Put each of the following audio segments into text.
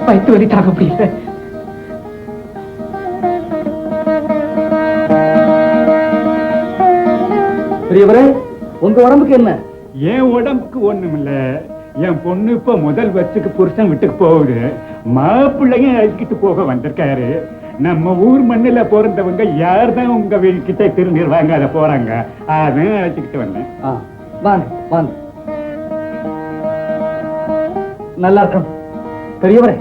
வயிற்று வலி தாங்க முடியல. பெரியவரே, உங்க உடம்புக்கு என்ன? என் உடம்புக்கு ஒண்ணும் இல்ல. என் பொண்ணு இப்ப முதல் வருஷத்துக்கு புருஷன் வீட்டுக்கு போகுது. மாப்பிள்ளையும் அழைச்சிட்டு போக வந்திருக்காரு. நம்ம ஊர் மண்ணில பிறந்தவங்க யார் தான் உங்க வீட்டுக்கிட்ட திரும்பிடுவாங்க, அதை போறாங்க. அதான் அழைச்சிக்கிட்டு வந்தேன். வாங்க வாங்க, நல்லா இருக்கணும். பெரியவரே,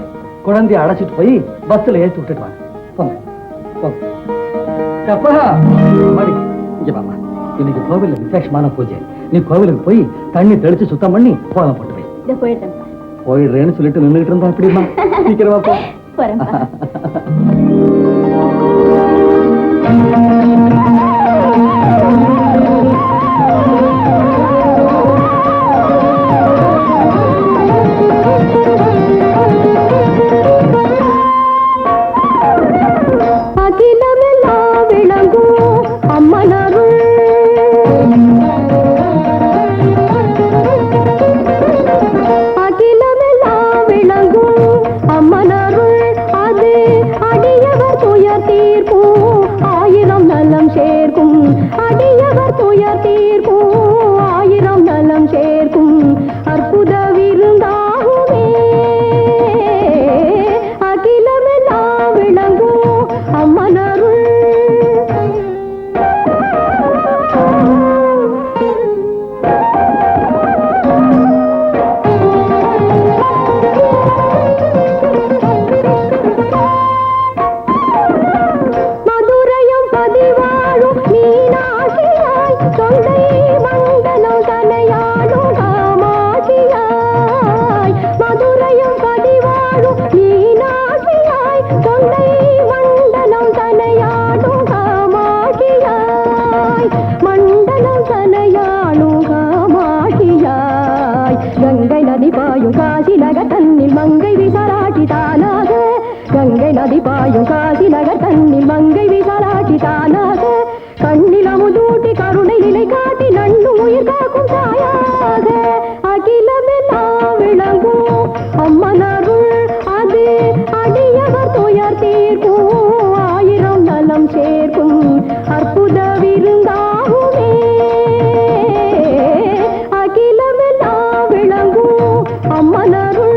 குழந்தைய அழைச்சிட்டு போய் பஸ்ல ஏற்றி விட்டுட்டு வாங்க. போங்க போங்க. அப்பா மடி, இங்க வாமா. இன்னைக்கு கோவில்ல விசேஷமான பூஜை. நீ கோவிலுக்கு போய் தண்ணி தெளிச்சு சுத்தம் பண்ணி கோலம் போட்டு வை. போயிடுறேன்னு சொல்லிட்டு நின்றுகிட்டு இருந்தா எப்படிமா? சீக்கிரமா போ. கங்கை நதி பாயும் காசி நகர் தன்னில் மங்கை விசாலாட்டி தானாக சேர்க்கும் அற்புத விருந்தாகுமே அகிலமெல்லாம் விளங்கும் அம்மனருள்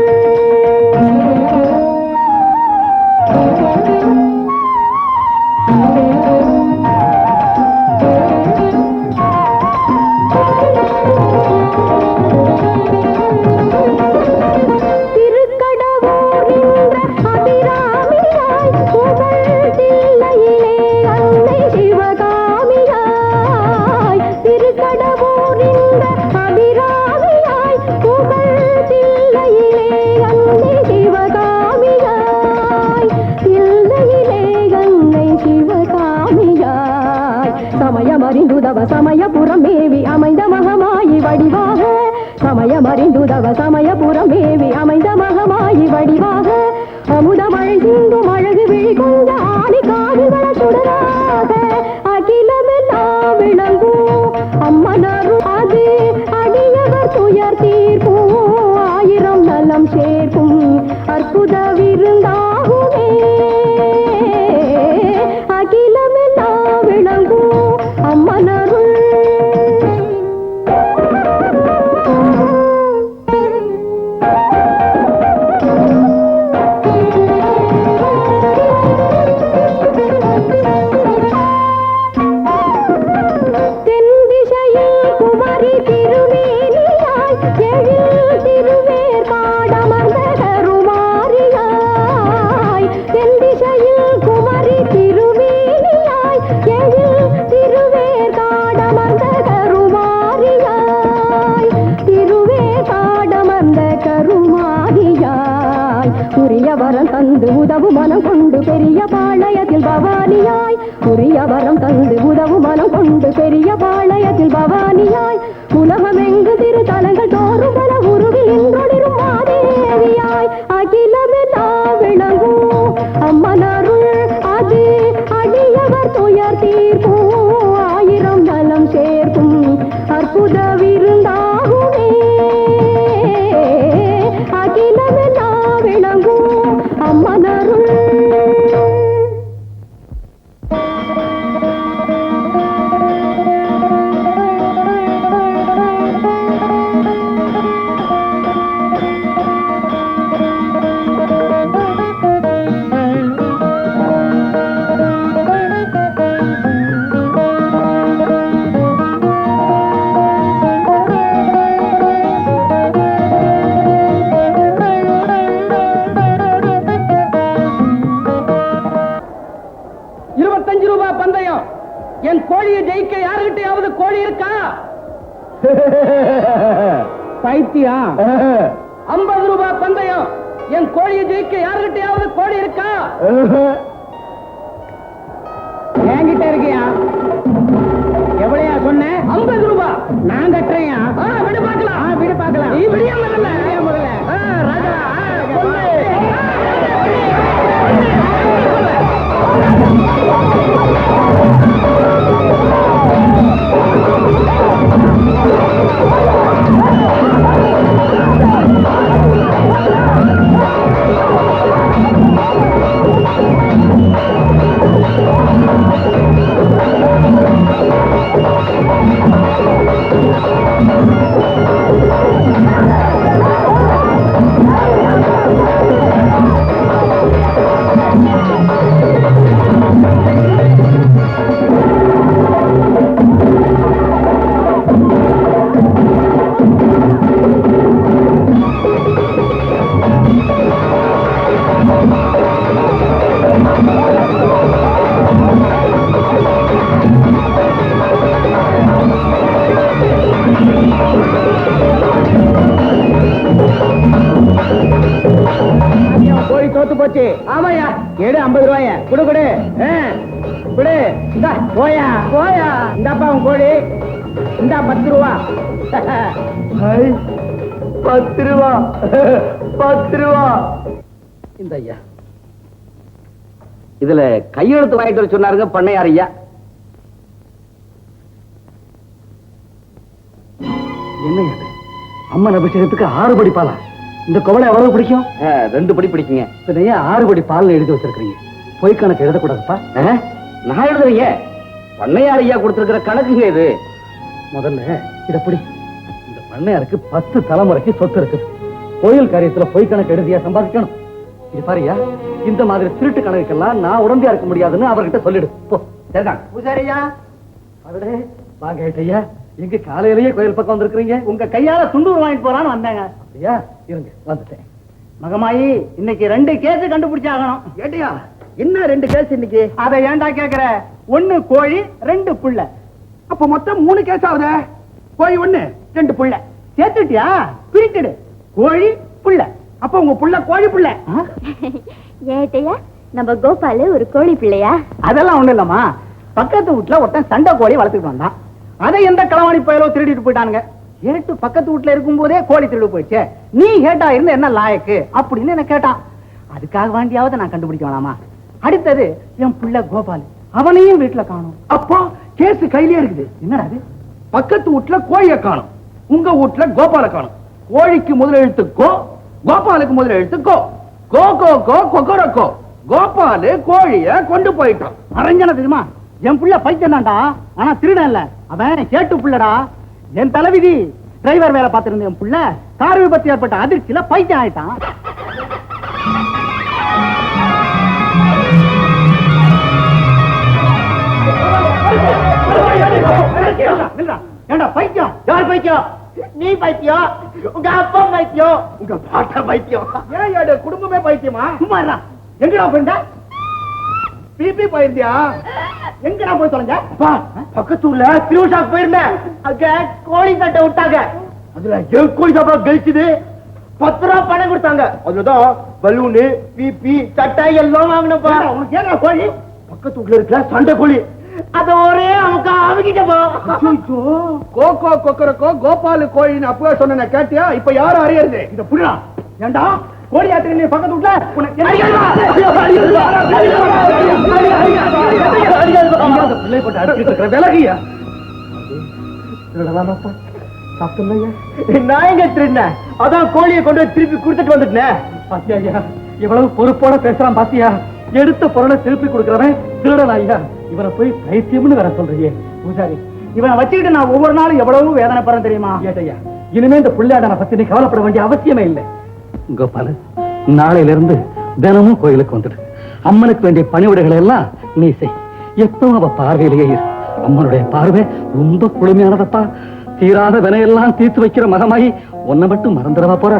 சமயமறிந்துதவ சமயபுரம் மேவி அமைந்த மகமாயி வடிவாக சமயமறிந்துதவ சமயபுரம் மேவி அமைந்த மகமாயி வடிவாக அமுதமழை சிந்தும் அழகு விழி கொண்ட ஆணி காதுகள சுடராக அகிலமெல்லாம் விளங்கும் அம்மனருள் அது அடியவர் துயர் தீர்க்கும் ஆயிரம் நலம் சேர்க்கும் அற்புத விருந்தாகுமே அகிலமெல்லாம் விளங்கும் அம்மனருள் தென்திசையில் குமரி திருமேனியாய் எழில் திருவேர் காடமர்ந்த கருமாரியாய் தென்திசையில் குமரி திருமேனியாய் எழில் திருவேர் காடமர்ந்த கருமாரியாய் திருவேர் காடமர்ந்த கருமாரியாய் உரிய வரம் தந்து உதவு மனம் கொண்டு பெரிய பாளையத்தில் பவானியாய் உரிய வரம் தந்து உதவு மனம் கொண்டு பெரிய பாளையத்தில் பவானியாய் உலகமெங்கு திரு தலங்கள் தோறும் பல உருவில் இன்றொழிரும் மாதேவியாய் அகிலமெல்லாம் விளங்கும் அம்மனருள் அது அடியவர் துயர் தீர்க்கும் ஆயிரம் நலம் சேர்க்கும் அற்புத விருந்தாகுமே அகிலமெல்லாம் விளங்கும் அம்மனருள் ₹25 பந்தயம். என் கோழியை ஜெயிக்க யாருகிட்டயாவது கோழி இருக்கா? பைத்தியம். ₹50 பந்தயம். என் கோழியை ஜெயிக்க யாருகிட்டயாவது கோழி இருக்கா? என்கிட்ட இருக்கியா? எவ்வளையா சொன்ன? ₹50. நான் கட்டுறேன். விடு பார்க்கலாம். விடு பார்க்கலாம். நீ விடியா முதல்ல. ராஜா கோழி தோத்து போச்சு. ஆமாயா. எடு ₹50. குடு குடு குடு. இந்தா போயா போயா. இந்தாப்பா உன் கோழி. இந்தா ₹10. ₹10. இந்த ஐயா இதுல கையெழுத்து வாங்கிட்டு வர சொன்னாருங்க பண்ணையார் ஐயா. என்ன அம்மன் அபிஷேகத்துக்கு 6 படி பாலா? இந்த குவளை எவ்வளவு பிடிக்கும்? 2 படி பிடிக்குங்க. 6 படி பால் எழுதி வச்சிருக்கீங்க. பொய் கணக்கு எழுதக்கூடாதுப்பா. நான் எழுதுறீங்க பண்ணையார் ஐயா கொடுத்திருக்கிற கணக்குங்க இது. முதல்ல இதப்படி இந்த பண்ணையாருக்கு 10 தலைமுறைக்கு சொத்து இருக்குது. கோயில் காரியத்துல பொய் கணக்கு எழுதியா சம்பாதிக்கணும். இது பாரியா, இந்த மாதிரி திருட்டு கணக்குக்கெல்லாம் நான் உடம்பியா இருக்க முடியாதுன்னு அவர்கிட்ட சொல்லிடு. போ. சரிதான் பூசாரியா. அவடே வாங்க ஐயா, எங்க காலையிலேயே கோயில் பக்கம் வந்திருக்கிறீங்க? உங்க கையால துண்டூர் வாங்கிட்டு போறான்னு வந்தாங்க. அப்படியா? இருங்க வந்துட்டேன். மகமாயி, இன்னைக்கு 2 கேஸ் கண்டுபிடிச்சாகணும். ஏட்டியா என்ன 2 கேஸ் இன்னைக்கு? அதை ஏன்டா கேக்குற? 1 கோழி 2 புள்ள. அப்ப மொத்தம் 3 கேஸ் ஆகுது. கோழி 1 2 புள்ள சேர்த்துட்டியா? பிரிச்சுடு. கோழி புள்ள. அப்ப உங்க புள்ள கோழி புள்ள. ஏட்டையா, நம்ம கோபாலு ஒரு கோழி பிள்ளையா? அதெல்லாம் ஒண்ணு இல்லம்மா. பக்கத்து வீட்டுல ஒருத்தன் சண்டை கோழி வளர்த்துட்டு வந்தான். அதை எந்த களவாணி பயலோ திருடிட்டு போயிட்டானுங்க. ஏட்டு பக்கத்து வீட்டுல இருக்கும் போதே கோழி திருடு போயிடுச்சு. நீ கேட்டா இருந்து என்ன லாயக்கு அப்படின்னு என்ன கேட்டான். அதுக்காக வேண்டியாவது நான் கண்டுபிடிக்க வேணாமா? அடுத்தது என் புள்ள கோபால், அவனையும் வீட்டுல காணும். அப்போ கேஸ் கையிலே இருக்குது. என்னடா அது? பக்கத்து வீட்டுல கோழிய காணும், உங்க வீட்டுல கோபால காணும். கோழிக்கு முதல் எழுத்து கோ, கோபாலுக்கு முதல் எழுத்து கோ. கோ கோ கோ கொக்கரக்கோ. கோபாலு கோழிய கொண்டு போயிட்டான். அரஞ்சன தெரியுமா? என் புள்ள பைத்தியம் தான்டா, ஆனா திருடன் இல்ல. அவன் கேட்டு புள்ளடா. என் தலைவிதி. டிரைவர் வேலை பார்த்திருந்த என் புள்ள கார் விபத்து ஏற்பட்ட அதிர்ச்சியில பைத்தியம் ஆயிட்டான். ஏண்டா பைத்தியம்? யார் பைத்தியம்? நீ பைத்தியம், உங்க அப்பா பைத்தியம், உங்க பாட்டா பைத்தியம். ஏன் குடும்பமே பைத்தியமா? சும்மா எங்கடா போயிருந்தா? பிபி போயிருந்தியா? எங்கடா போய் தொலைஞ்ச? பக்கத்தூர்ல திருவிழாக்கு போயிருந்தேன். அங்க கோழி சட்டை விட்டாங்க. அதுல கோழி சாப்பா கழிச்சுது. 10 ரூபா பணம் கொடுத்தாங்க. அதுதான் பலூனு பிபி சட்டை எல்லாம் வாங்கினப்பா. உனக்கு ஏங்க கோழி? பக்கத்து வீட்டுல இருக்கிற சண்டை கோழி. அது ஒரே அவங்க அவங்கிட்ட போ. கோகோ கொக்கரக்கோ கோபாலு கோழின்னு அப்பவே சொன்ன கேட்டியா? இப்ப யாரும் அறியறது? இத புரியா? ஏண்டா கோழி ஆட்டுக்கு பக்கத்து வீட்டுல பிள்ளை போட்டு அடிச்சுட்டு இருக்கிற விலகியா? நான் எங்க திருடினேன்? அதான் கோழியை கொண்டு திருப்பி கொடுத்துட்டு வந்துட்டேன். பாத்தியா ஐயா, எவ்வளவு பொறுப்போட பேசுறான் பாத்தியா? எடுத்த பொருளை திருப்பி கொடுக்கிறவன் திருடன் ஐயா. இவனை போய் பைத்தியம்னு வேற சொல்றியே பூஜாரி. இவனை வச்சுக்கிட்டு நான் ஒவ்வொரு நாளும் எவ்வளவு வேதனை பண்றேன் தெரியுமா? ஏட்டையா, இனிமே இந்த புள்ளையாடனை பத்தி நீ கவலைப்பட வேண்டிய அவசியமே இல்லை. கோபாலு, நாளையில இருந்து தினமும் கோயிலுக்கு வந்துடு. அம்மனுக்கு வேண்டிய பணிவிடைகளை எல்லாம் நீ செய். எப்பவும் அவ பார்வையிலேயே இரு. அம்மனுடைய பார்வை ரொம்ப குளுமையானதப்பா. தீராத வினையெல்லாம் தீர்த்து வைக்கிற மகமாயி உன்னை மட்டும் மறந்துடவா போற?